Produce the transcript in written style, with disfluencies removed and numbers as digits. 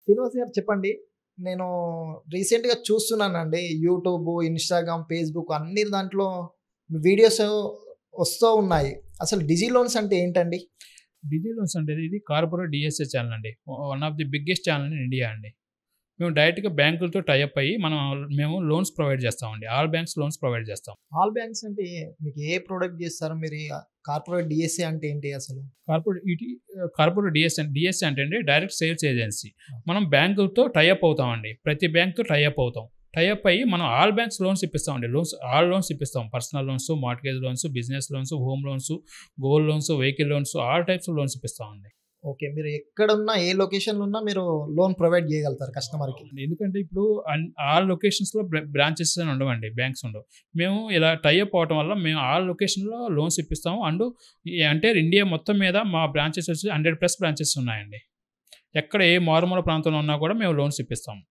శ్రీనివాస్ గారు చెప్పండి. నేను రీసెంట్‌గా చూస్తున్నానండి. యూట్యూబు, ఇన్‌స్టాగ్రామ్, ఫేస్‌బుక్ అన్ని దాంట్లో వీడియోస్ వస్తూ ఉన్నాయి. అసలు డిజి లోన్స్ అంటే ఏంటండి? డిజి లోన్స్ అంటే ఇది కార్పొరేట్ డిఎస్ఏ ఛానెల్ అండి. One of the biggest channel in India అండి. మేము డైరెక్ట్‌గా బ్యాంకులతో టై అప్ అయ్యి మేము లోన్స్ ప్రొవైడ్ చేస్తామండి. ఆల్ బ్యాంక్స్ లోన్స్ ప్రొవైడ్ చేస్తాం. ఆల్ బ్యాంక్స్ అంటే మీకు ఏ ప్రొడక్ట్ చేస్తారు? మీరు కార్పొరేట్ డీఎస్ఏ అంటే ఏంటి అసలు? కార్పొరేట్ ఇటీ కార్పొరేట్ డిఎస్ఏ అంటే అండి డైరెక్ట్ సేల్స్ ఏజెన్సీ. మనం బ్యాంకులతో టై అప్ అవుతామండి. ప్రతి బ్యాంక్‌తో టై అప్ అవుతాం. టై అప్ అయ్యి మనం ఆల్ బ్యాంక్స్ లోన్స్ ఇప్పిస్తామండి. ఆల్ లోన్స్ ఇప్పిస్తాం. Personal loans, mortgage loans, business loans, home loans, gold loans, vehicle loans all types loans ఇప్పిస్తామండి. ఓకే. మీరు ఎక్కడున్నా, ఏ లొకేషన్‌లో ఉన్నా మీరు లోన్ ప్రొవైడ్ చేయగలుగుతారు కస్టమర్‌కి. ఎందుకంటే ఇప్పుడు ఆల్ లొకేషన్స్‌లో బ్రాంచెస్ అని ఉండవండి. బ్యాంక్స్ ఉండవు. మేము ఇలా టై అప్ అవ్వటం వల్ల మేము ఆల్ లొకేషన్‌లో లోన్స్ ఇప్పిస్తాము. అంటే ఇండియా మొత్తం మీద మా బ్రాంచెస్ వచ్చి 100+ బ్రాంచెస్ ఉన్నాయండి. ఎక్కడ ఏ మారుమూల ప్రాంతంలో ఉన్నా కూడా మేము లోన్స్ ఇప్పిస్తాము.